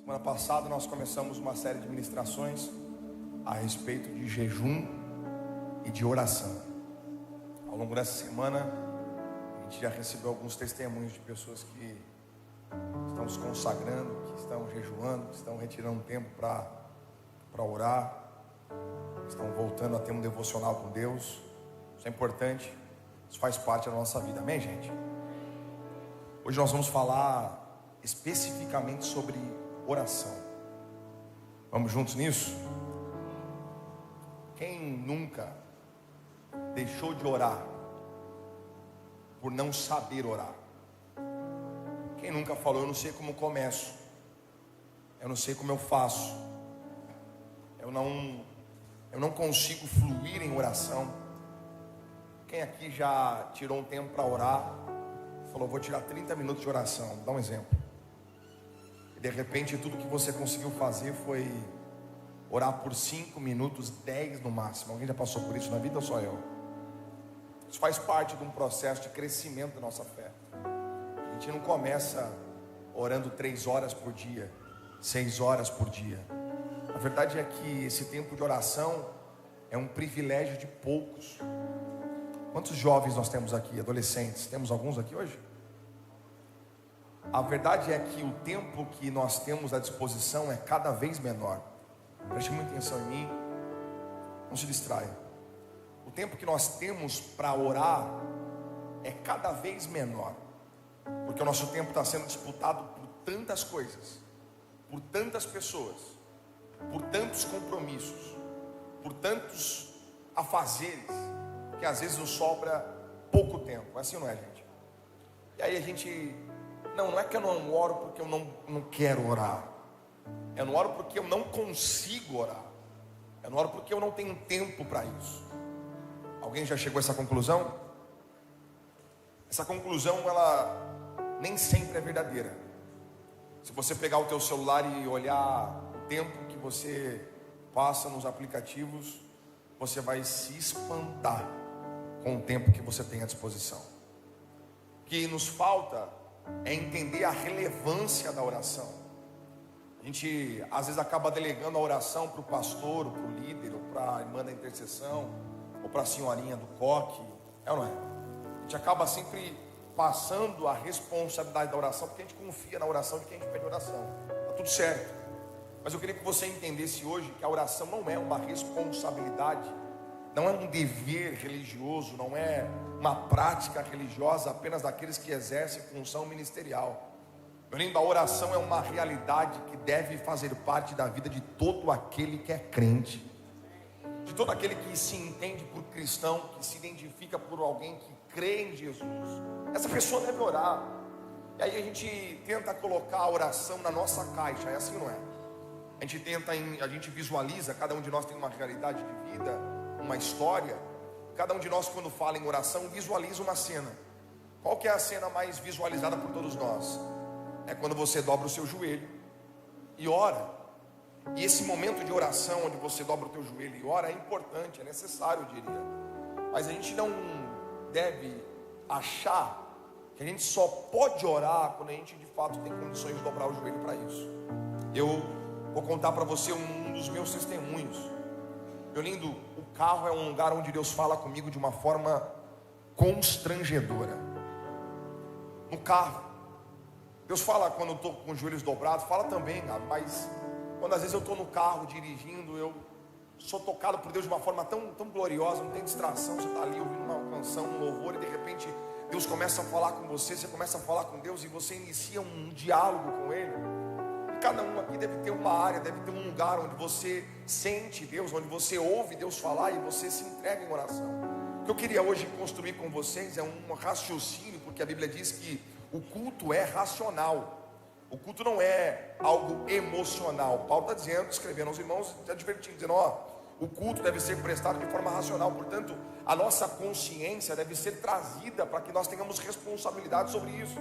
Semana passada nós começamos uma série de ministrações a respeito de jejum e de oração. Ao longo dessa semana a gente já recebeu alguns testemunhos de pessoas que estão se consagrando, que estão jejuando, que estão retirando tempo para orar, que estão voltando a ter um devocional com Deus. Isso é importante, isso faz parte da nossa vida, amém, gente? Hoje nós vamos falar especificamente sobre oração. Vamos juntos nisso? Quem nunca deixou de orar por não saber orar? Quem nunca falou, eu não sei como começo, eu não sei como eu faço, eu não consigo fluir em oração? Quem aqui já tirou um tempo para orar, falou, vou tirar 30 minutos de oração? Dá um exemplo. E de repente tudo que você conseguiu fazer foi orar por 5 minutos, 10 no máximo. Alguém já passou por isso na vida ou só eu? Isso faz parte de um processo de crescimento da nossa fé. A gente não começa orando 3 horas por dia, 6 horas por dia. A verdade é que esse tempo de oração é um privilégio de poucos. Quantos jovens nós temos aqui, adolescentes? Temos alguns aqui hoje? A verdade é que o tempo que nós temos à disposição é cada vez menor. Preste muita atenção em mim, não se distraia. O tempo que nós temos para orar é cada vez menor, porque o nosso tempo está sendo disputado por tantas coisas, por tantas pessoas, por tantos compromissos, por tantos afazeres, que às vezes nos sobra pouco tempo. Assim não é, gente? E aí a gente, não é que eu não oro porque eu não quero orar, eu não oro porque eu não consigo orar, eu não oro porque eu não tenho tempo para isso. Alguém já chegou a essa conclusão? Essa conclusão, ela nem sempre é verdadeira. Se você pegar o teu celular e olhar o tempo que você passa nos aplicativos, você vai se espantar com o tempo que você tem à disposição. O que nos falta é entender a relevância da oração. A gente às vezes acaba delegando a oração para o pastor, ou para o líder, ou para a irmã da intercessão, ou para a senhorinha do coque, é ou não é? A gente acaba sempre passando a responsabilidade da oração, porque a gente confia na oração de quem a gente pede oração. Está tudo certo. Mas eu queria que você entendesse hoje que a oração não é uma responsabilidade, não é um dever religioso, não é uma prática religiosa apenas daqueles que exercem função ministerial. Meu lindo, a oração é uma realidade que deve fazer parte da vida de todo aquele que é crente, de todo aquele que se entende por cristão, que se identifica por alguém que crê em Jesus. Essa pessoa deve orar. E aí a gente tenta colocar a oração na nossa caixa, é assim, não é? A gente visualiza, cada um de nós tem uma realidade de vida, uma história. Cada um de nós, quando fala em oração, visualiza uma cena. Qual que é a cena mais visualizada por todos nós? É quando você dobra o seu joelho e ora. E esse momento de oração, onde você dobra o teu joelho e ora, é importante, é necessário, eu diria. Mas a gente não deve achar que a gente só pode orar quando a gente de fato tem condições de dobrar o joelho para isso. Eu vou contar para você um dos meus testemunhos. Meu lindo, o carro é um lugar onde Deus fala comigo de uma forma constrangedora. No carro, Deus fala quando eu estou com os joelhos dobrados, fala também, mas quando às vezes eu estou no carro dirigindo, eu sou tocado por Deus de uma forma tão gloriosa, não tem distração. Você está ali ouvindo uma canção, um louvor, e de repente Deus começa a falar com você, você começa a falar com Deus e você inicia um diálogo com Ele. Cada um aqui deve ter uma área, deve ter um lugar onde você sente Deus, onde você ouve Deus falar e você se entrega em oração. O que eu queria hoje construir com vocês é um raciocínio, porque a Bíblia diz que o culto é racional. O culto não é algo emocional. Paulo está dizendo, escrevendo aos irmãos, está advertindo, dizendo, o culto deve ser prestado de forma racional. Portanto, a nossa consciência deve ser trazida para que nós tenhamos responsabilidade sobre isso.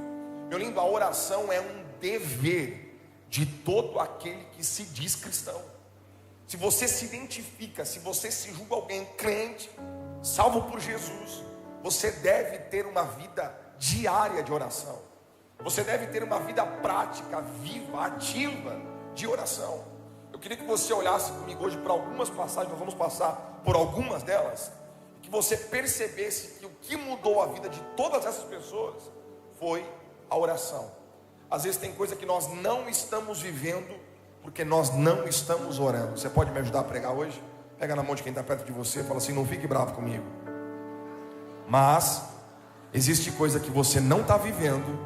Meu lindo, a oração é um dever de todo aquele que se diz cristão. Se você se identifica, se você se julga alguém crente, salvo por Jesus, você deve ter uma vida diária de oração. Você deve ter uma vida prática, viva, ativa, de oração. Eu queria que você olhasse comigo hoje para algumas passagens, nós vamos passar por algumas delas, que você percebesse que o que mudou a vida de todas essas pessoas foi a oração. Às vezes tem coisa que nós não estamos vivendo porque nós não estamos orando. Você pode me ajudar a pregar hoje? Pega na mão de quem está perto de você e fala assim: não fique bravo comigo, mas existe coisa que você não está vivendo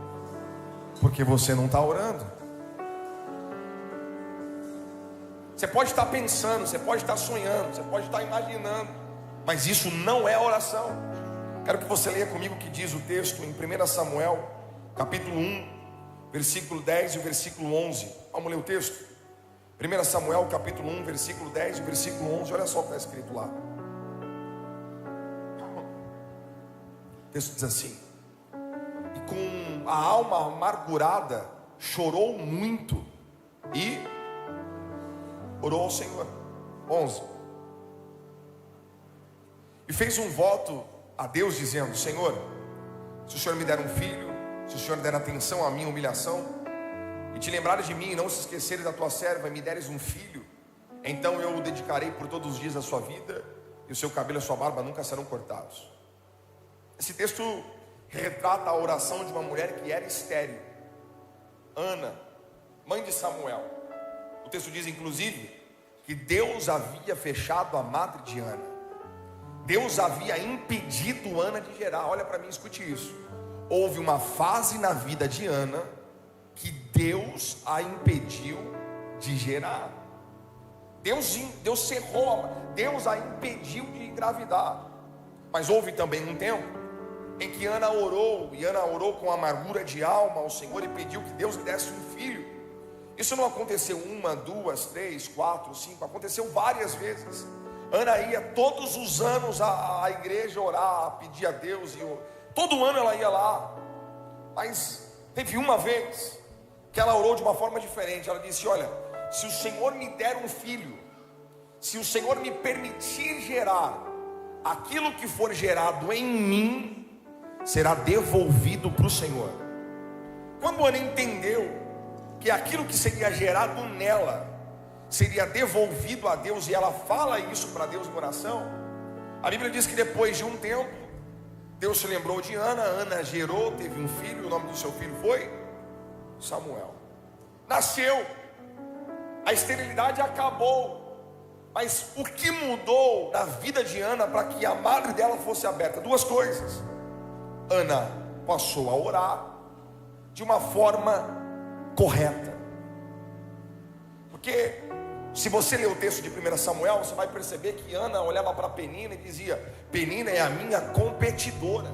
porque você não está orando. Você pode estar pensando, você pode estar sonhando, você pode estar imaginando, mas isso não é oração. Quero que você leia comigo o que diz o texto em 1 Samuel, capítulo 1, versículo 10 e o versículo 11. Vamos ler o texto? 1 Samuel, capítulo 1, versículo 10 e o versículo 11. Olha só o que está escrito lá. O texto diz assim: e com a alma amargurada chorou muito e orou ao Senhor. 11. E fez um voto a Deus dizendo: Senhor, se o Senhor me der um filho, se o Senhor der atenção à minha humilhação, e te lembrares de mim e não se esqueceres da tua serva, e me deres um filho, então eu o dedicarei por todos os dias da sua vida, e o seu cabelo e a sua barba nunca serão cortados. Esse texto retrata a oração de uma mulher que era estéril, Ana, mãe de Samuel. O texto diz inclusive que Deus havia fechado a madre de Ana. Deus havia impedido Ana de gerar. Olha para mim, escute isso. Houve uma fase na vida de Ana que Deus a impediu de gerar. Deus cerrou, Deus a impediu de engravidar. Mas houve também um tempo em que Ana orou, e Ana orou com amargura de alma ao Senhor e pediu que Deus lhe desse um filho. Isso não aconteceu uma, duas, três, quatro, cinco, aconteceu várias vezes. Ana ia todos os anos à igreja orar, a pedir a Deus, e todo ano ela ia lá. Mas teve uma vez que ela orou de uma forma diferente. Ela disse: olha, se o Senhor me der um filho, se o Senhor me permitir gerar, aquilo que for gerado em mim será devolvido para o Senhor. Quando Ana entendeu que aquilo que seria gerado nela seria devolvido a Deus, e ela fala isso para Deus em oração, a Bíblia diz que depois de um tempo Deus se lembrou de Ana. Ana gerou, teve um filho, o nome do seu filho foi Samuel. Nasceu, a esterilidade acabou. Mas o que mudou na vida de Ana para que a madre dela fosse aberta? Duas coisas. Ana passou a orar de uma forma correta. Porque se você ler o texto de 1 Samuel, você vai perceber que Ana olhava para Penina e dizia: Penina é a minha competidora.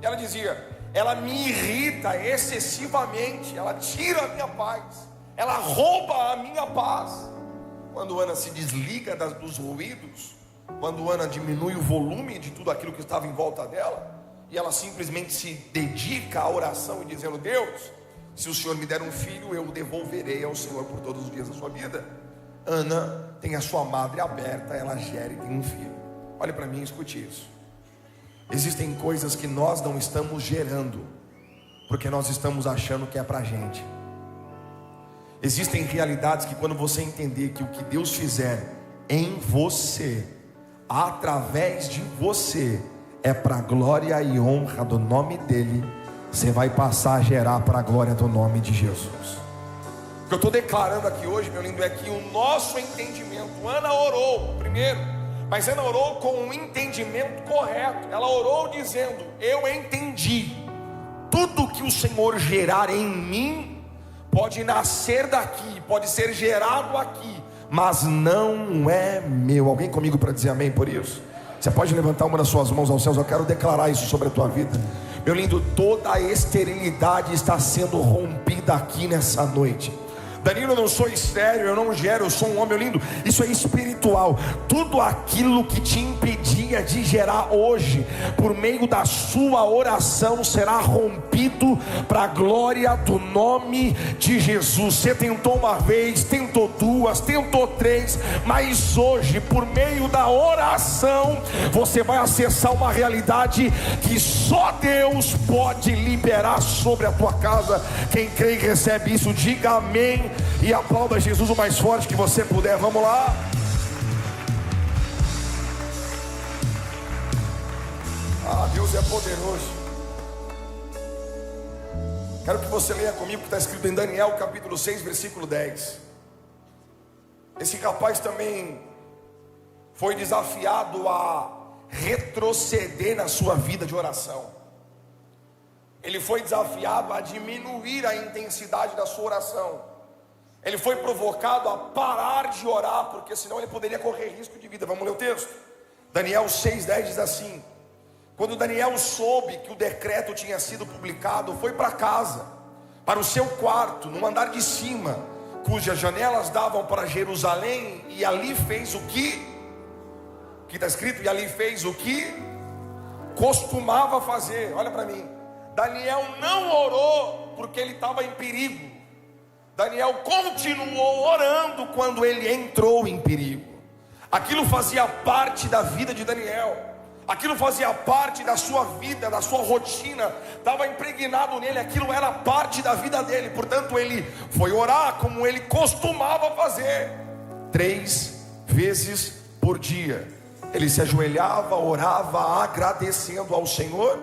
Ela dizia: ela me irrita excessivamente, ela tira a minha paz, ela rouba a minha paz. Quando Ana se desliga dos ruídos, quando Ana diminui o volume de tudo aquilo que estava em volta dela, e ela simplesmente se dedica à oração e dizendo: Deus, se o Senhor me der um filho, eu o devolverei ao Senhor por todos os dias da sua vida. Ana tem a sua madre aberta, ela gera e tem um filho. Olhe para mim e escute isso. Existem coisas que nós não estamos gerando porque nós estamos achando que é para a gente. Existem realidades que, quando você entender que o que Deus fizer em você, através de você, é para a glória e honra do nome dele, você vai passar a gerar para a glória do nome de Jesus. O que eu estou declarando aqui hoje, meu lindo, é que o nosso entendimento, Ana orou primeiro, mas Ana orou com um entendimento correto. Ela orou dizendo: eu entendi, tudo que o Senhor gerar em mim pode nascer daqui, pode ser gerado aqui, mas não é meu. Alguém comigo para dizer amém por isso? Você pode levantar uma das suas mãos aos céus. Eu quero declarar isso sobre a tua vida, meu lindo. Toda a esterilidade está sendo rompida aqui nessa noite. Danilo, eu não sou estéril, eu não gero, eu sou um homem, lindo. Isso é espiritual. Tudo aquilo que te impedia de gerar hoje, por meio da sua oração, será rompido para a glória do nome de Jesus. Você tentou uma vez, tentou duas, tentou três, mas hoje, por meio da oração, você vai acessar uma realidade que só Deus pode liberar sobre a tua casa. Quem crê e recebe isso, diga amém amém e aplauda Jesus o mais forte que você puder. Vamos lá. Deus é poderoso. Quero que você leia comigo o que está escrito em Daniel capítulo 6, versículo 10. Esse rapaz também foi desafiado a retroceder na sua vida de oração. Ele foi desafiado a diminuir a intensidade da sua oração. Ele foi provocado a parar de orar, porque senão ele poderia correr risco de vida. Vamos ler o texto. Daniel 6,10 diz assim: quando Daniel soube que o decreto tinha sido publicado, foi para casa, para o seu quarto, no andar de cima, cujas janelas davam para Jerusalém, e ali fez o que está escrito, e ali fez o que costumava fazer. Olha para mim, Daniel não orou porque ele estava em perigo. Daniel continuou orando quando ele entrou em perigo. Aquilo fazia parte da vida de Daniel. Aquilo fazia parte da sua vida, da sua rotina, estava impregnado nele, aquilo era parte da vida dele. Portanto, ele foi orar como ele costumava fazer, 3 vezes por dia. Ele se ajoelhava, orava, agradecendo ao Senhor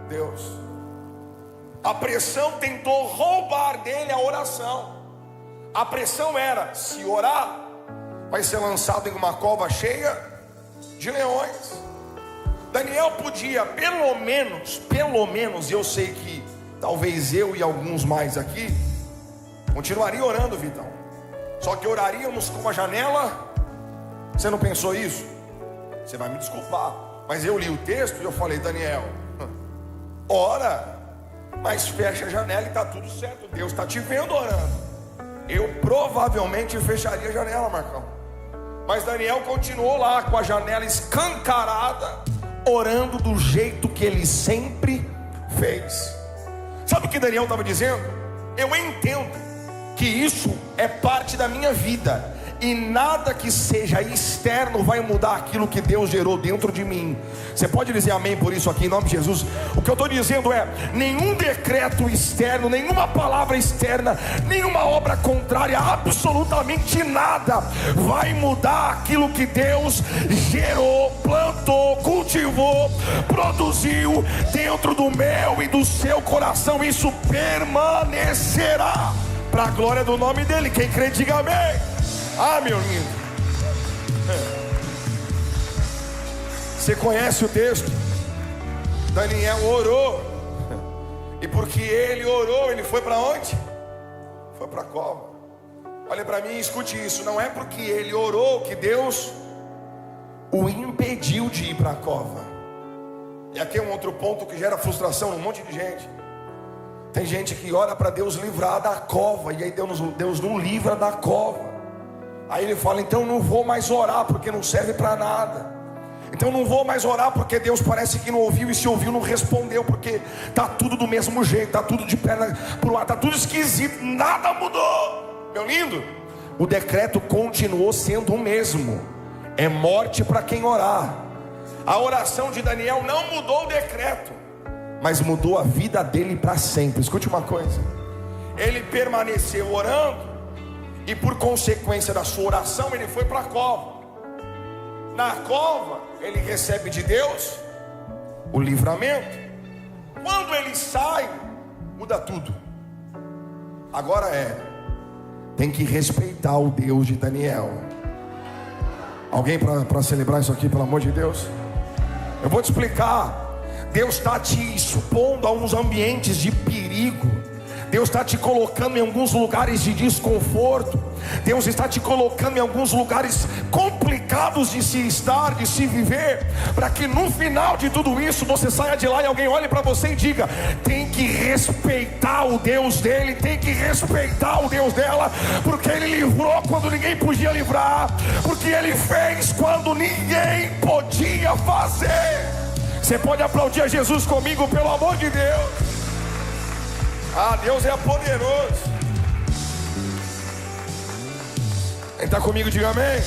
Deus. A pressão tentou roubar dele a oração. A pressão era: se orar, vai ser lançado em uma cova cheia de leões. Daniel podia, pelo menos, eu sei que talvez eu e alguns mais aqui continuaria orando, Vitão. Só que oraríamos com a janela. Você não pensou isso? Você vai me desculpar, mas eu li o texto e eu falei: Daniel, ora, mas fecha a janela e está tudo certo, Deus está te vendo orando. Eu provavelmente fecharia a janela, Marcão. Mas Daniel continuou lá com a janela escancarada, orando do jeito que ele sempre fez. Sabe o que Daniel estava dizendo? Eu entendo que isso é parte da minha vida, e nada que seja externo vai mudar aquilo que Deus gerou dentro de mim. Você pode dizer amém por isso aqui em nome de Jesus? O que eu estou dizendo é: nenhum decreto externo, nenhuma palavra externa, nenhuma obra contrária, absolutamente nada vai mudar aquilo que Deus gerou, plantou, cultivou, produziu dentro do meu e do seu coração. Isso permanecerá para a glória do nome dele. Quem crê, diga amém. Meu lindo, você conhece o texto? Daniel orou, e porque ele orou, ele foi para onde? Foi para a cova. Olha para mim e escute isso: não é porque ele orou que Deus o impediu de ir para a cova. E aqui é um outro ponto que gera frustração num monte de gente. Tem gente que ora para Deus livrar da cova, e aí Deus não livra da cova. Aí ele fala: então não vou mais orar porque não serve para nada. Então não vou mais orar porque Deus parece que não ouviu, e se ouviu não respondeu, porque tá tudo do mesmo jeito, tá tudo de perna pro ar, tá tudo esquisito, nada mudou. Meu lindo, o decreto continuou sendo o mesmo: é morte para quem orar. A oração de Daniel não mudou o decreto, mas mudou a vida dele para sempre. Escute uma coisa: ele permaneceu orando, e por consequência da sua oração, ele foi para a cova. Na cova, ele recebe de Deus o livramento. Quando ele sai, muda tudo. Agora tem que respeitar o Deus de Daniel. Alguém para celebrar isso aqui, pelo amor de Deus? Eu vou te explicar. Deus está te expondo a uns ambientes de perigo. Deus está te colocando em alguns lugares de desconforto. Deus está te colocando em alguns lugares complicados de se estar, de se viver, para que no final de tudo isso você saia de lá e alguém olhe para você e diga: tem que respeitar o Deus dele, tem que respeitar o Deus dela, porque ele livrou quando ninguém podia livrar, porque ele fez quando ninguém podia fazer. Você pode aplaudir a Jesus comigo, pelo amor de Deus? Deus é poderoso. Quem está comigo, diga amém.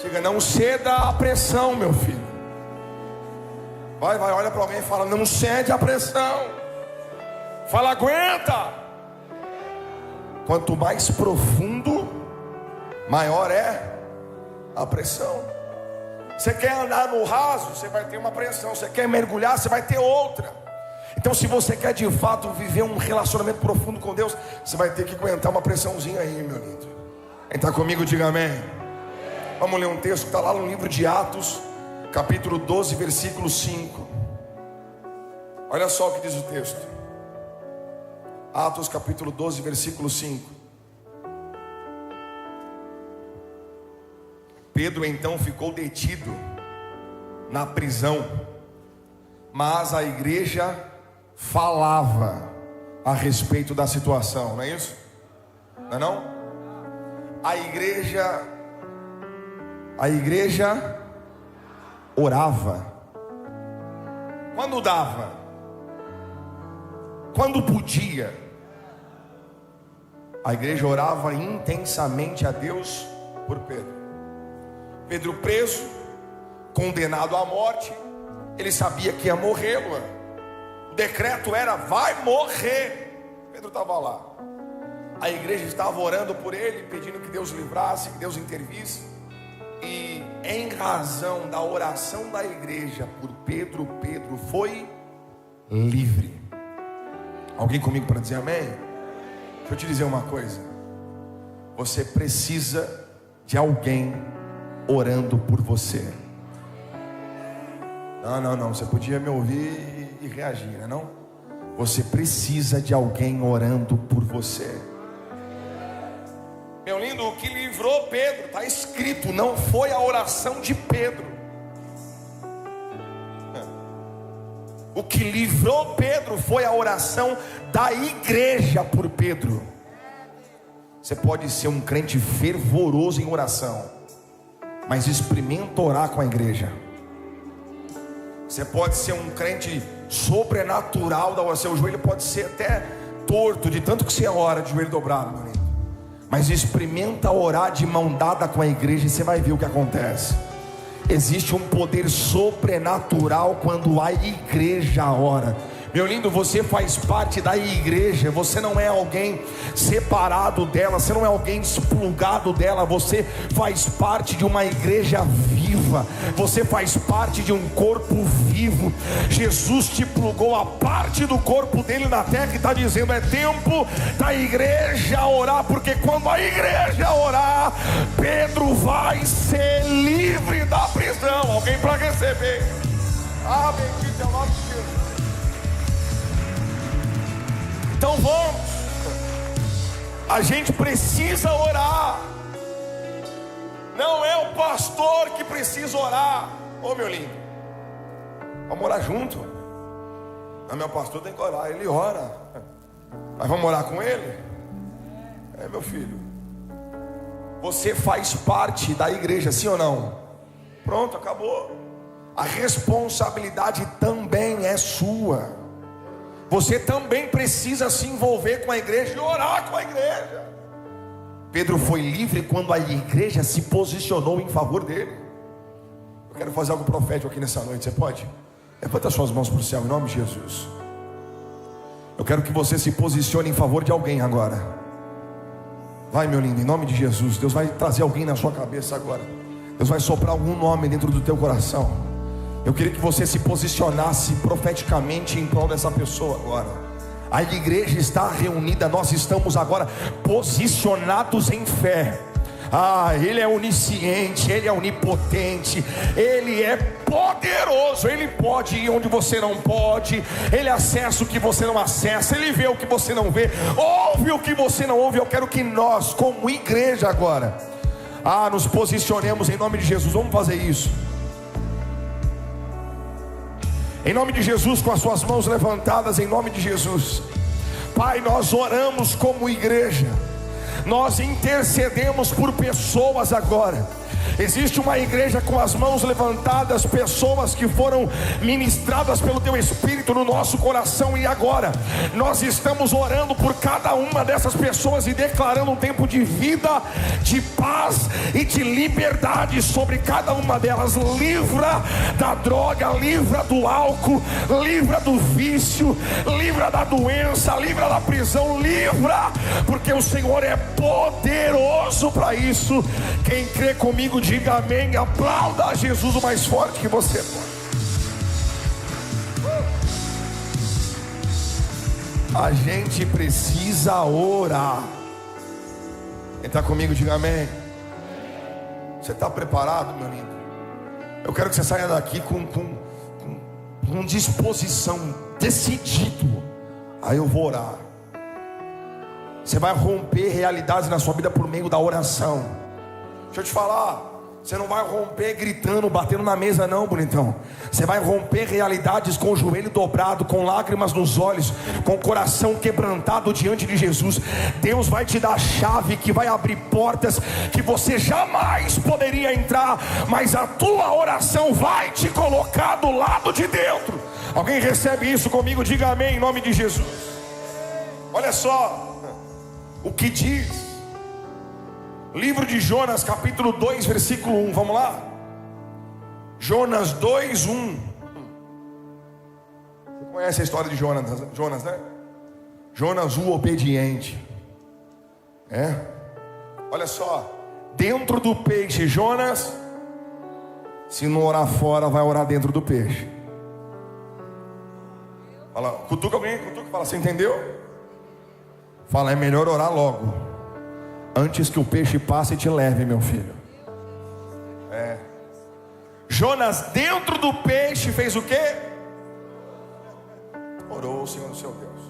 Diga: não ceda à pressão, meu filho. Vai, olha para alguém e fala: não cede à pressão. Fala: aguenta. quanto mais profundo, maior é a pressão. Você quer andar no raso, você vai ter uma pressão. Você quer mergulhar, você vai ter outra. Então, se você quer de fato viver um relacionamento profundo com Deus, você vai ter que aguentar uma pressãozinha aí, meu lindo. Quem está comigo, diga amém. Vamos ler um texto que está lá no livro de Atos, capítulo 12, versículo 5. Olha só o que diz o texto. Atos capítulo 12, versículo 5. Pedro então ficou detido na prisão, mas a igreja falava a respeito da situação, não é isso? Não é não? A igreja orava. Quando dava? Quando podia? A igreja orava intensamente a Deus por Pedro. Pedro preso, condenado à morte. Ele sabia que ia morrer, Luan. O decreto era: vai morrer. Pedro estava lá. A igreja estava orando por ele, pedindo que Deus livrasse, que Deus intervisse. E em razão da oração da igreja por Pedro, Pedro foi livre. Alguém comigo para dizer amém? Deixa eu te dizer uma coisa. Você precisa de alguém orando por você. Não, você podia me ouvir e reagir, né, não? Você precisa de alguém orando por você. Meu lindo, o que livrou Pedro, está escrito, não foi a oração de Pedro. O que livrou Pedro foi a oração da igreja por Pedro. Você pode ser um crente fervoroso em oração, mas experimenta orar com a igreja. Você pode ser um crente sobrenatural da oração. Seu joelho pode ser até torto de tanto que você ora de joelho dobrado, meu lindo. Mas experimenta orar de mão dada com a igreja e você vai ver o que acontece. Existe um poder sobrenatural quando a igreja ora. Meu lindo, você faz parte da igreja. Você não é alguém separado dela, você não é alguém desplugado dela. Você faz parte de uma igreja viva. Você faz parte de um corpo vivo. Jesus te plugou a parte do corpo dele na terra, que está dizendo: é tempo da igreja orar. Porque quando a igreja orar, Pedro vai ser livre da prisão. Alguém para receber? Ah, bendito é o nome de Jesus. Então vamos, a gente precisa orar. Não é o pastor que precisa orar. Ô meu lindo, vamos orar junto. Não, meu pastor tem que orar, ele ora. Mas vamos orar com ele? É, meu filho, você faz parte da igreja, sim ou não? Pronto, acabou. A responsabilidade também é sua. Você também precisa se envolver com a igreja e orar com a igreja. Pedro foi livre quando a igreja se posicionou em favor dele. Eu quero fazer algo profético aqui nessa noite. Você pode? Levanta suas mãos para o céu em nome de Jesus. Eu quero que você se posicione em favor de alguém agora. Vai, meu lindo, em nome de Jesus. Deus vai trazer alguém na sua cabeça agora. Deus vai soprar algum nome dentro do teu coração. Eu queria que você se posicionasse profeticamente em prol dessa pessoa agora. A igreja está reunida, nós estamos agora posicionados em fé. Ele é onisciente, Ele é onipotente, Ele é poderoso. Ele pode ir onde você não pode, Ele acessa o que você não acessa, Ele vê o que você não vê, ouve o que você não ouve. Eu quero que nós, como igreja agora, nos posicionemos em nome de Jesus. Vamos fazer isso. Em nome de Jesus, com as suas mãos levantadas, em nome de Jesus. Pai, nós oramos como igreja. Nós intercedemos por pessoas agora Existe uma igreja com as mãos levantadas, pessoas que foram ministradas pelo Teu Espírito no nosso coração, e agora nós estamos orando por cada uma dessas pessoas e declarando um tempo de vida, de paz e de liberdade sobre cada uma delas. Livra da droga, livra do álcool, livra do vício, livra da doença, livra da prisão, livra, porque o Senhor é poderoso para isso. Quem crê comigo, diga amém. Aplauda a Jesus o mais forte que você pode. A gente precisa orar. Quem está comigo, diga amém. Você está preparado, meu lindo? Eu quero que você saia daqui com disposição, decidido. Aí eu vou orar. Você vai romper realidades na sua vida por meio da oração. Deixa eu te falar, você não vai romper gritando, batendo na mesa não, bonitão. Você vai romper realidades com o joelho dobrado, com lágrimas nos olhos, com o coração quebrantado diante de Jesus. Deus vai te dar a chave que vai abrir portas que você jamais poderia entrar, mas a tua oração vai te colocar do lado de dentro. Alguém recebe isso comigo? Diga amém em nome de Jesus. Olha só o que diz livro de Jonas, capítulo 2, versículo 1. Vamos lá? Jonas 2, 1. Você conhece a história de Jonas, né? Jonas, o obediente. Olha só. Dentro do peixe, Jonas, se não orar fora, vai orar dentro do peixe. Fala, cutuca alguém, cutuca, fala, você entendeu? Fala, é melhor orar logo, antes que o peixe passe e te leve, meu filho. Jonas, dentro do peixe, fez o quê? Orou ao Senhor, seu Deus.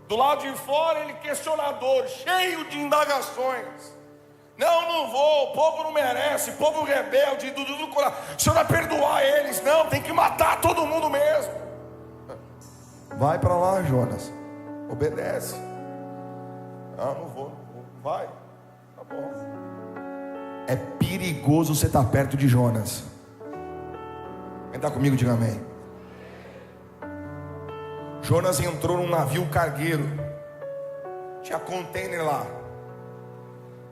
Do lado de fora, ele questionador, cheio de indagações. Não vou, o povo não merece, povo rebelde, do coração. O Senhor vai perdoar eles? Não, tem que matar todo mundo mesmo. Vai para lá, Jonas, obedece. Não vou. Vai, tá bom. É perigoso você estar perto de Jonas. Quem está comigo, diga amém. Jonas entrou num navio cargueiro. Tinha container lá,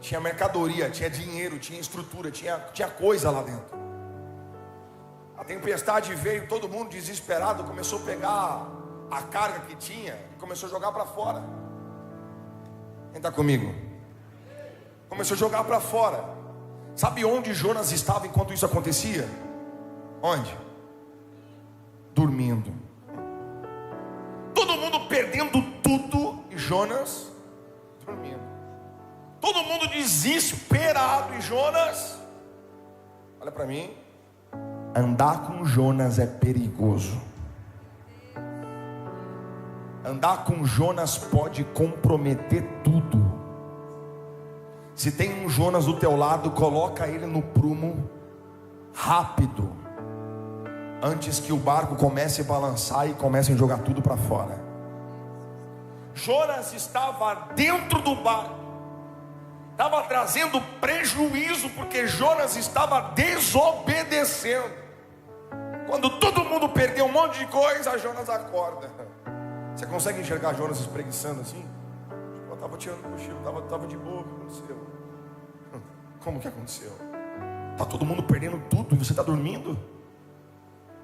tinha mercadoria, tinha dinheiro, tinha estrutura, tinha coisa lá dentro. A tempestade veio, todo mundo desesperado começou a pegar a carga que tinha e começou a jogar para fora. Quem está comigo? Começou a jogar para fora. Sabe onde Jonas estava enquanto isso acontecia? Onde? Dormindo. Todo mundo perdendo tudo e Jonas dormindo. Todo mundo desesperado e Jonas. Olha para mim. Andar com Jonas é perigoso. Andar com Jonas pode comprometer tudo. Se tem um Jonas do teu lado, coloca ele no prumo rápido, antes que o barco comece a balançar e comece a jogar tudo para fora. Jonas estava dentro do barco, estava trazendo prejuízo, porque Jonas estava desobedecendo. Quando todo mundo perdeu um monte de coisa, Jonas acorda. Você consegue enxergar Jonas espreguiçando assim? Eu estava tirando o cochilo, estava de boa. O que aconteceu? Como que aconteceu? Está todo mundo perdendo tudo e você está dormindo?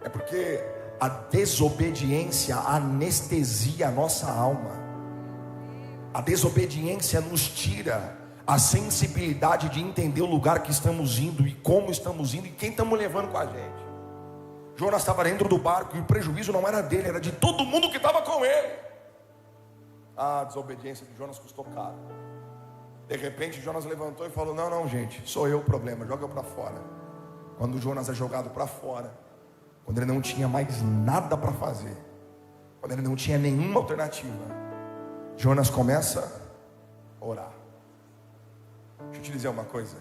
É porque a desobediência anestesia a nossa alma. A desobediência nos tira a sensibilidade de entender o lugar que estamos indo e como estamos indo e quem estamos levando com a gente. Jonas estava dentro do barco e o prejuízo não era dele, era de todo mundo que estava com ele. A desobediência de Jonas custou caro. De repente Jonas levantou e falou: não gente, sou eu o problema, joga para fora. Quando Jonas é jogado para fora, quando ele não tinha mais nada para fazer, quando ele não tinha nenhuma alternativa, Jonas começa a orar. Deixa eu te dizer uma coisa,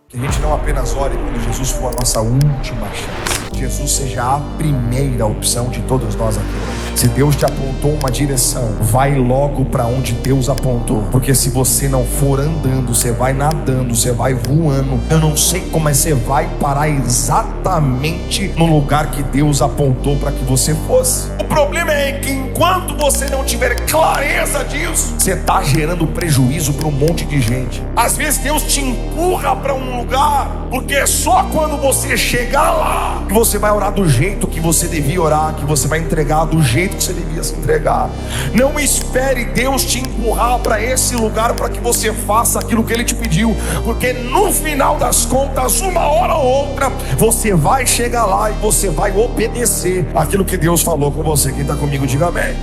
que a gente não apenas ore quando Jesus for a nossa última chance. Jesus seja a primeira opção de todos nós aqui hoje. Se Deus te apontou uma direção, vai logo para onde Deus apontou. Porque se você não for andando, você vai nadando, você vai voando, eu não sei como, mas você vai parar exatamente no lugar que Deus apontou para que você fosse. O problema é que enquanto você não tiver clareza disso, você está gerando prejuízo para um monte de gente. Às vezes Deus te empurra para um lugar, porque é só quando você chegar lá que você vai orar do jeito que você devia orar, que você vai entregar do jeito que você devia se entregar. Não espere Deus te empurrar para esse lugar para que você faça aquilo que Ele te pediu, porque no final das contas, uma hora ou outra, você vai chegar lá e você vai obedecer aquilo que Deus falou com você. Quem está comigo, diga amém.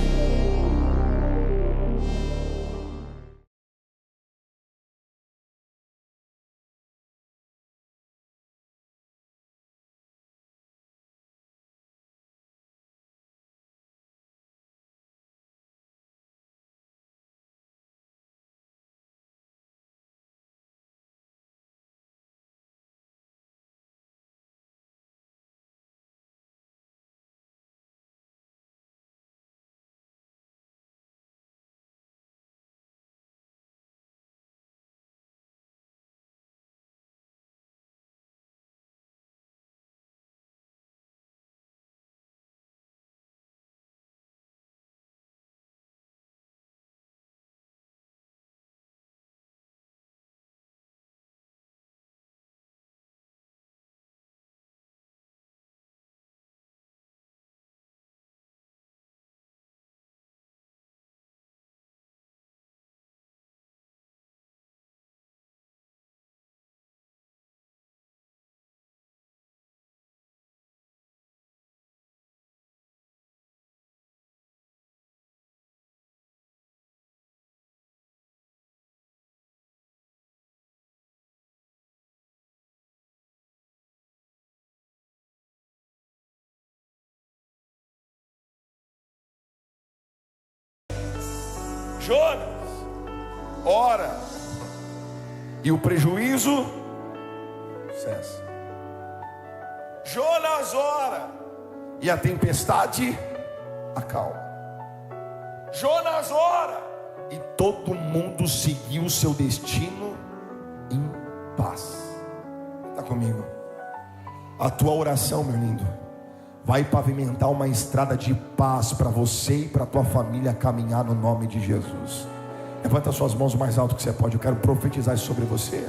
Jonas ora e o prejuízo cessa. Jonas ora e a tempestade acalma. Jonas ora e todo mundo seguiu o seu destino em paz. Está comigo? A tua oração, meu lindo, vai pavimentar uma estrada de paz para você e para a tua família caminhar no nome de Jesus. Levanta suas mãos o mais alto que você pode. Eu quero profetizar isso sobre você.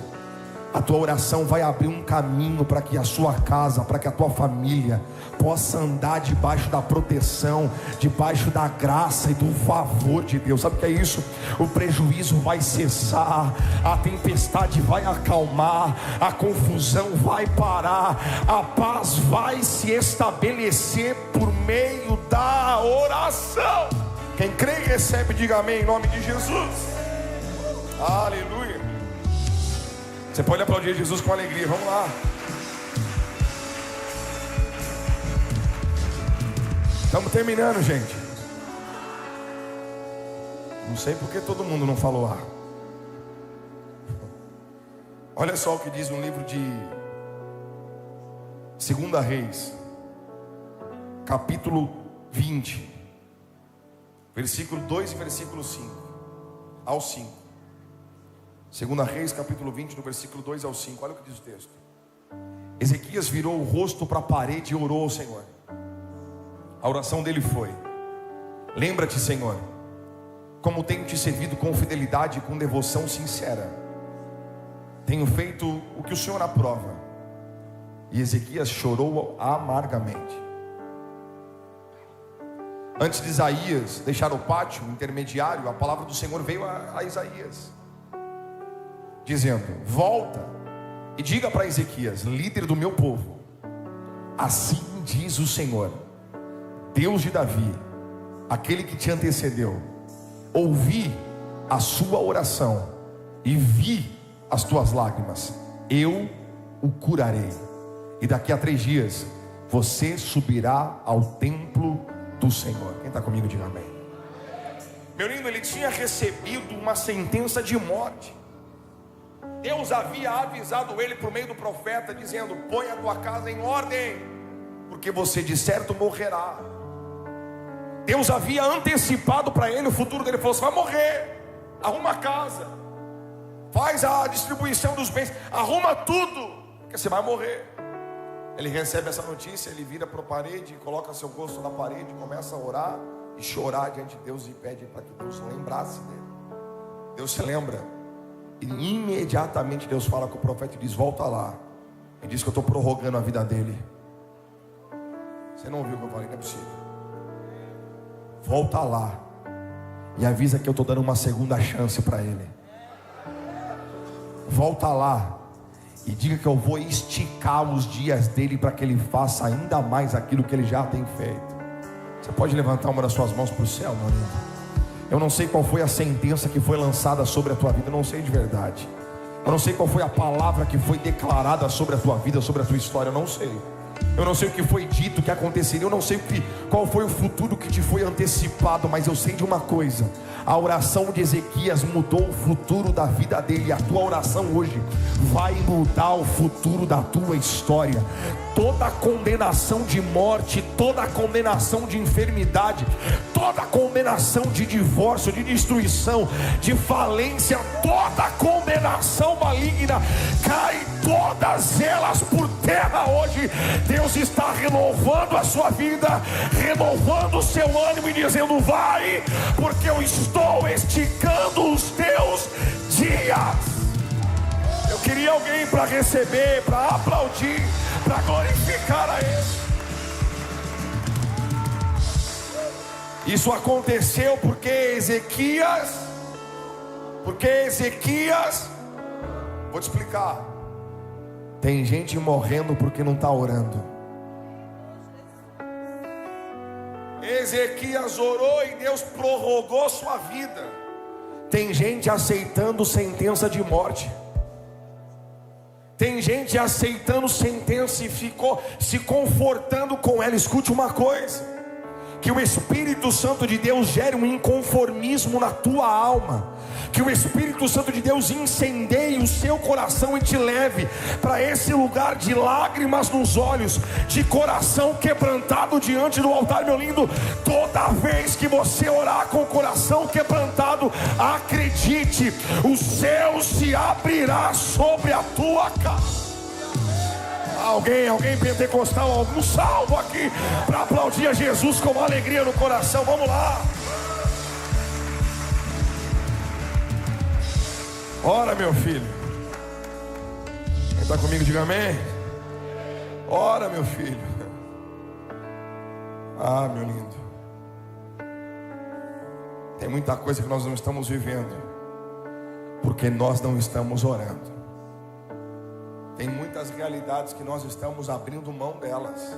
A tua oração vai abrir um caminho para que a sua casa, para que a tua família possa andar debaixo da proteção, debaixo da graça e do favor de Deus. Sabe o que é isso? O prejuízo vai cessar, a tempestade vai acalmar, a confusão vai parar, a paz vai se estabelecer por meio da oração. Quem crê e recebe, diga amém em nome de Jesus. Aleluia. Você pode aplaudir Jesus com alegria, vamos lá. Estamos terminando, gente. Não sei porque todo mundo não falou ah. Olha só o que diz no livro de 2 Reis, capítulo 20, versículo 2 e versículo 5 ao 5. 2 Reis, capítulo 20, do versículo 2 ao 5. Olha o que diz o texto. Ezequias virou o rosto para a parede e orou ao Senhor. A oração dele foi: lembra-te, Senhor, como tenho te servido com fidelidade e com devoção sincera. Tenho feito o que o Senhor aprova. E Ezequias chorou amargamente. Antes de Isaías deixar o pátio intermediário, a palavra do Senhor veio a Isaías, dizendo: volta e diga para Ezequias, líder do meu povo, assim diz o Senhor, Deus de Davi, aquele que te antecedeu: ouvi a sua oração e vi as tuas lágrimas, eu o curarei, e daqui a 3 dias você subirá ao templo do Senhor. Quem está comigo, diga amém. Meu lindo, ele tinha recebido uma sentença de morte. Deus havia avisado ele por meio do profeta, dizendo: põe a tua casa em ordem, porque você de certo morrerá. Deus havia antecipado para ele o futuro dele. Ele falou: você vai morrer, arruma a casa, faz a distribuição dos bens, arruma tudo, porque você vai morrer. Ele recebe essa notícia, ele vira para a parede, coloca seu rosto na parede, começa a orar e chorar diante de Deus, e pede para que Deus lembrasse dele. Deus se lembra, e imediatamente Deus fala com o profeta e diz: volta lá, e diz que eu estou prorrogando a vida dele. Você não ouviu o que eu falei? Não é possível. Volta lá e avisa que eu estou dando uma segunda chance para ele. Volta lá e diga que eu vou esticar os dias dele para que ele faça ainda mais aquilo que ele já tem feito. Você pode levantar uma das suas mãos para o céu, meu amigo? Eu não sei qual foi a sentença que foi lançada sobre a tua vida, eu não sei de verdade. Eu não sei qual foi a palavra que foi declarada sobre a tua vida, sobre a tua história, eu não sei. Eu não sei o que foi dito, o que aconteceria. Eu não sei qual foi o futuro que te foi antecipado. Mas eu sei de uma coisa: a oração de Ezequias mudou o futuro da vida dele. E a tua oração hoje vai mudar o futuro da tua história. Toda condenação de morte, toda condenação de enfermidade, toda condenação de divórcio, de destruição, de falência, toda condenação maligna, cai todas elas por terra hoje. Deus está renovando a sua vida, renovando o seu ânimo e dizendo: vai, porque eu estou esticando os teus dias. Eu queria alguém para receber, para aplaudir, para glorificar a Ele. Isso aconteceu porque Ezequias, vou te explicar. Tem gente morrendo porque não está orando. Ezequias orou e Deus prorrogou sua vida. Tem gente aceitando sentença de morte. Tem gente aceitando sentença e ficou se confortando com ela. Escute uma coisa: que o Espírito Santo de Deus gere um inconformismo na tua alma. Que o Espírito Santo de Deus incendeie o seu coração e te leve para esse lugar de lágrimas nos olhos, de coração quebrantado diante do altar. Meu lindo, toda vez que você orar com o coração quebrantado, acredite, o céu se abrirá sobre a tua casa. Alguém pentecostal, algum salvo aqui para aplaudir a Jesus com alegria no coração? Vamos lá. Ora, meu filho. Quem está comigo, diga amém. Ora, meu filho. Ah, meu lindo. Tem muita coisa que nós não estamos vivendo porque nós não estamos orando. Tem muitas realidades que nós estamos abrindo mão delas.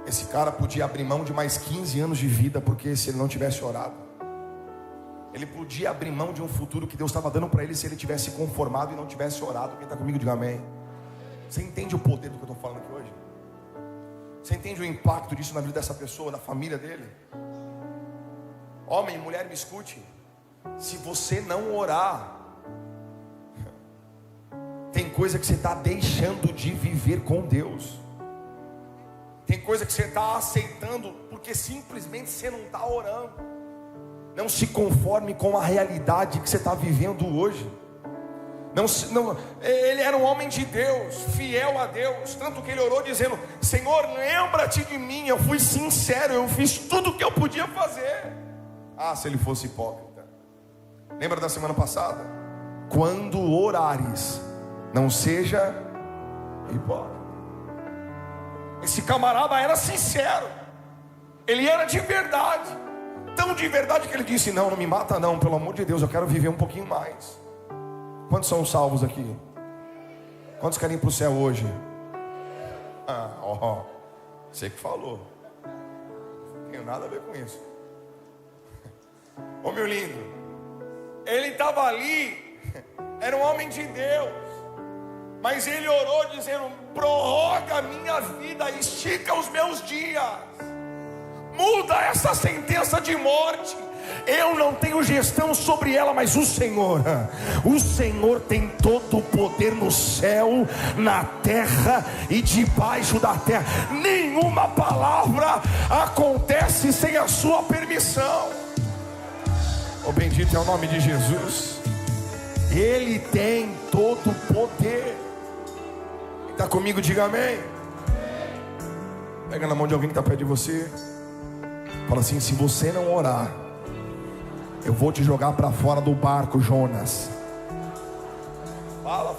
Esse cara podia abrir mão de mais 15 anos de vida, porque se ele não tivesse orado, ele podia abrir mão de um futuro que Deus estava dando para ele, se ele tivesse conformado e não tivesse orado. Quem está comigo, diga amém. Você entende o poder do que eu estou falando aqui hoje? Você entende o impacto disso na vida dessa pessoa, na família dele? Homem e mulher, me escute. Se você não orar, tem coisa que você está deixando de viver com Deus. Tem coisa que você está aceitando porque simplesmente você não está orando. Não se conforme com a realidade que você está vivendo hoje. Ele era um homem de Deus, fiel a Deus, tanto que ele orou dizendo: Senhor, lembra-te de mim, eu fui sincero, eu fiz tudo o que eu podia fazer. Ah, se ele fosse hipócrita. Lembra da semana passada? Quando orares, não seja hipócrita. Esse camarada era sincero, ele era de verdade. Tão de verdade que ele disse: não me mata não, pelo amor de Deus, eu quero viver um pouquinho mais. Quantos são salvos aqui? Quantos querem ir para o céu hoje? Você que falou. Não tenho nada a ver com isso. Ô meu lindo, ele estava ali, era um homem de Deus, mas ele orou dizendo: prorroga a minha vida, estica os meus dias. Muda essa sentença de morte, Eu não tenho gestão sobre ela, mas o Senhor tem todo o poder no céu, na terra e debaixo da terra. Nenhuma palavra acontece sem a sua permissão. Oh, bendito é o nome de Jesus. Ele tem todo o poder. Está comigo, diga amém. Pega na mão de alguém que está perto de você. Fala assim: se você não orar, eu vou te jogar para fora do barco, Jonas. Fala.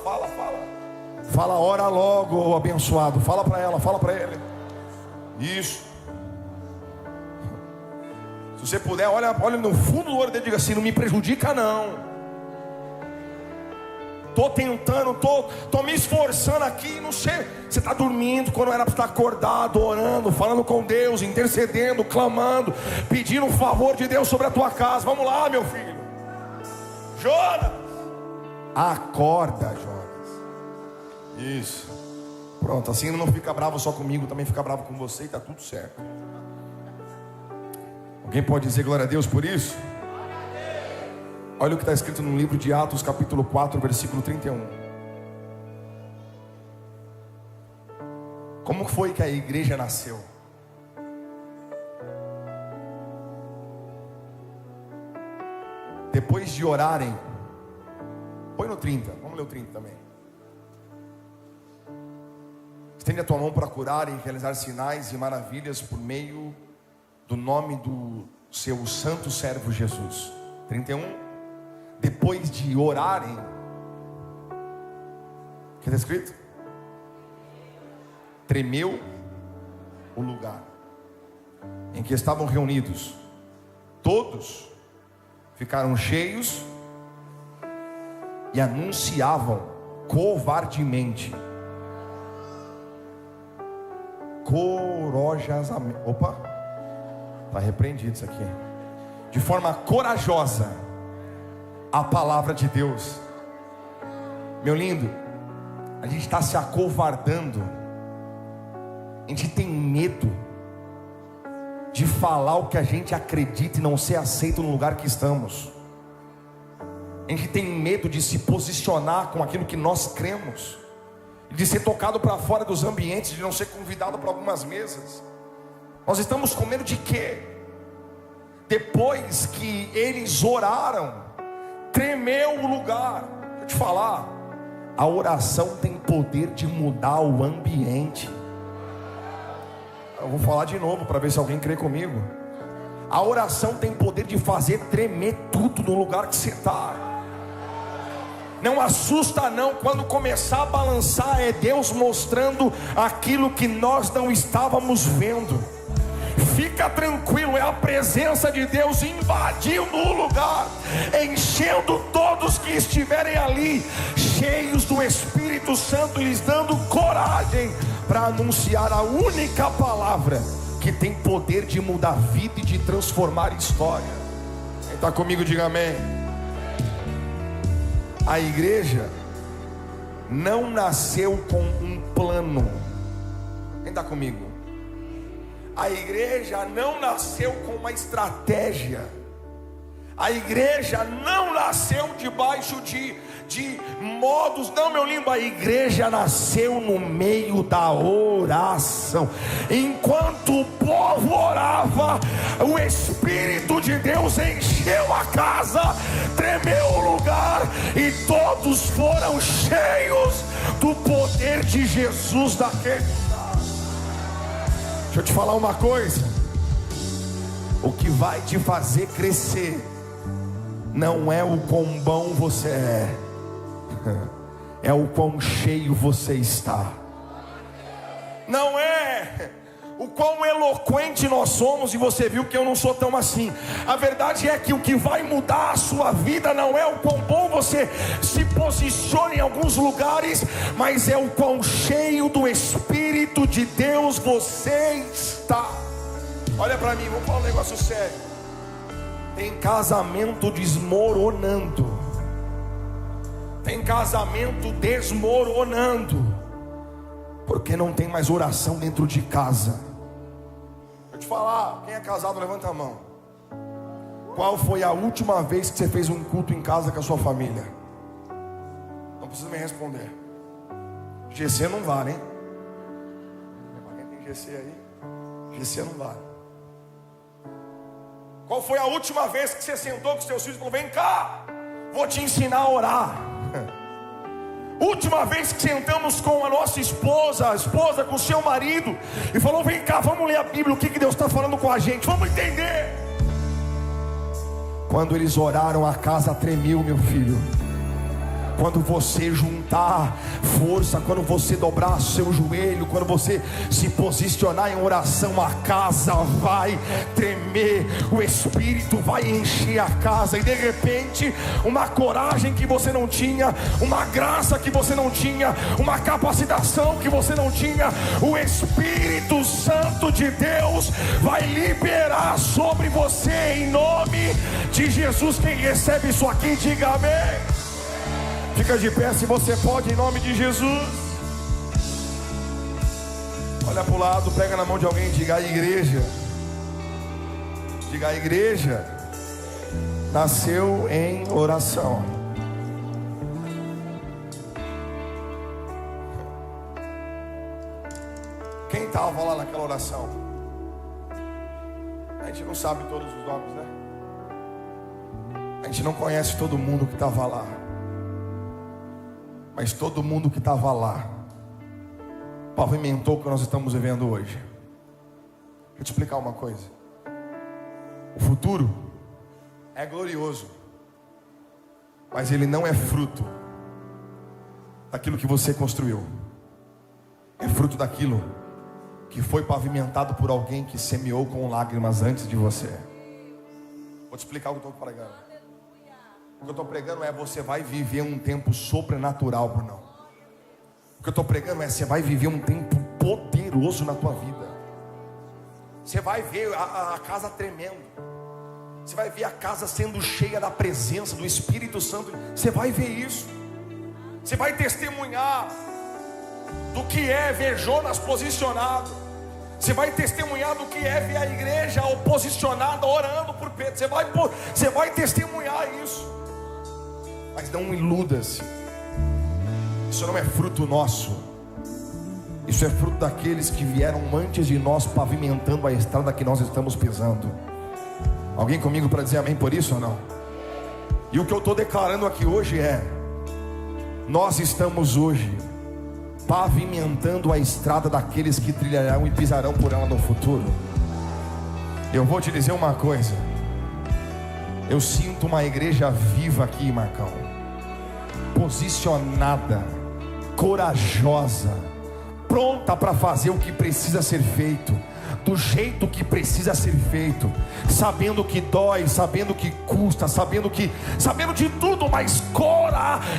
Fala, ora logo, ô abençoado. Fala para ela, fala para ele. Isso. Se você puder, olha no fundo do olho dele e diga assim: não me prejudica não. Estou tentando, estou me esforçando aqui, não sei. Você está dormindo quando era para estar acordado, orando, falando com Deus, intercedendo, clamando, pedindo um favor de Deus sobre a tua casa. Vamos lá, meu filho. Jonas, acorda, Jonas. Isso. Pronto, assim ele não fica bravo só comigo, também fica bravo com você e está tudo certo. Alguém pode dizer glória a Deus por isso? Olha o que está escrito no livro de Atos, capítulo 4, versículo 31. Como foi que a igreja nasceu? Depois de orarem, põe no 30, vamos ler o 30 também. Estende a tua mão para curar e realizar sinais e maravilhas por meio do nome do seu santo servo Jesus. 31. Depois de orarem, o que está escrito? Tremeu o lugar em que estavam reunidos. Todos ficaram cheios e anunciavam covardemente, corajosamente. Opa, está repreendido isso aqui. De forma corajosa, a palavra de Deus. Meu lindo, a gente está se acovardando. A gente tem medo de falar o que a gente acredita e não ser aceito no lugar que estamos. A gente tem medo de se posicionar com aquilo que nós cremos, de ser tocado para fora dos ambientes, de não ser convidado para algumas mesas. Nós estamos com medo de quê? Depois que eles oraram, tremeu o lugar. Deixa eu te falar, a oração tem poder de mudar o ambiente. Eu vou falar de novo para ver se alguém crê comigo. A oração tem poder de fazer tremer tudo no lugar que você está. Não assusta não, quando começar a balançar, é Deus mostrando aquilo que nós não estávamos vendo. Fica tranquilo, é a presença de Deus invadindo o lugar, enchendo todos que estiverem ali, cheios do Espírito Santo, lhes dando coragem para anunciar a única palavra que tem poder de mudar a vida e de transformar a história. Quem está comigo, diga amém. A igreja não nasceu com um plano. Quem está comigo? A igreja não nasceu com uma estratégia. A igreja não nasceu debaixo de modos. Não, meu lindo, a igreja nasceu no meio da oração. Enquanto o povo orava, o Espírito de Deus encheu a casa, tremeu o lugar, e todos foram cheios do poder de Jesus daquele. Deixa eu te falar uma coisa: o que vai te fazer crescer não é o quão bom você é o quão cheio você está. Não é o quão eloquente nós somos, e você viu que eu não sou tão assim. A verdade é que o que vai mudar a sua vida não é o quão bom você se posiciona em alguns lugares, mas é o quão cheio do Espírito de Deus você está. Olha para mim, vamos falar um negócio sério. Tem casamento desmoronando, tem casamento desmoronando, porque não tem mais oração dentro de casa. Deixa eu te falar, quem é casado levanta a mão. Qual foi a última vez que você fez um culto em casa com a sua família? Não precisa me responder. GC não vale, hein? Quem tem GC aí? GC não vale. Qual foi a última vez que você sentou com seus filhos e falou: vem cá, vou te ensinar a orar? Última vez que sentamos com a nossa esposa, a esposa com o seu marido, e falou: vem cá, vamos ler a Bíblia, o que Deus está falando com a gente, vamos entender. Quando eles oraram, a casa tremeu, meu filho. Quando você juntar força, quando você dobrar seu joelho, quando você se posicionar em oração, a casa vai tremer, o Espírito vai encher a casa, e de repente, uma coragem que você não tinha, uma graça que você não tinha, uma capacitação que você não tinha, o Espírito Santo de Deus vai liberar sobre você, em nome de Jesus. Quem recebe isso aqui, diga amém. Fica de pé se você pode, em nome de Jesus. Olha para o lado, pega na mão de alguém e diga: a igreja. Diga: a igreja nasceu em oração. Quem estava lá naquela oração? A gente não sabe todos os nomes, né? A gente não conhece todo mundo que estava lá. Mas todo mundo que estava lá pavimentou o que nós estamos vivendo hoje. Deixa eu te explicar uma coisa. O futuro é glorioso, mas ele não é fruto daquilo que você construiu. É fruto daquilo que foi pavimentado por alguém que semeou com lágrimas antes de você. Vou te explicar o que eu estou pregando. O que eu estou pregando é: você vai viver um tempo sobrenatural, Brunão. O que eu estou pregando é: você vai viver um tempo poderoso na tua vida. Você vai ver a casa tremendo. Você vai ver a casa sendo cheia da presença do Espírito Santo. Você vai ver isso. Você vai testemunhar do que é ver Jonas posicionado. Você vai testemunhar do que é ver a igreja posicionada orando por Pedro. Você vai testemunhar isso. Mas não iluda-se. Isso não é fruto nosso. Isso é fruto daqueles que vieram antes de nós, pavimentando a estrada que nós estamos pisando. Alguém comigo para dizer amém por isso ou não? E o que eu estou declarando aqui hoje é: nós estamos hoje pavimentando a estrada daqueles que trilharão e pisarão por ela no futuro. Eu vou te dizer uma coisa. Eu sinto uma igreja viva aqui, Marcão, posicionada, corajosa, pronta para fazer o que precisa ser feito, do jeito que precisa ser feito, sabendo que dói, sabendo que custa, sabendo de tudo, mas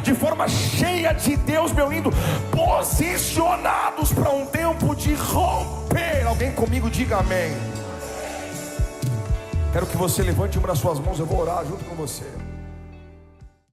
de forma cheia de Deus, meu lindo, posicionados para um tempo de romper. Alguém comigo, diga amém. Quero que você levante uma das suas mãos, eu vou orar junto com você.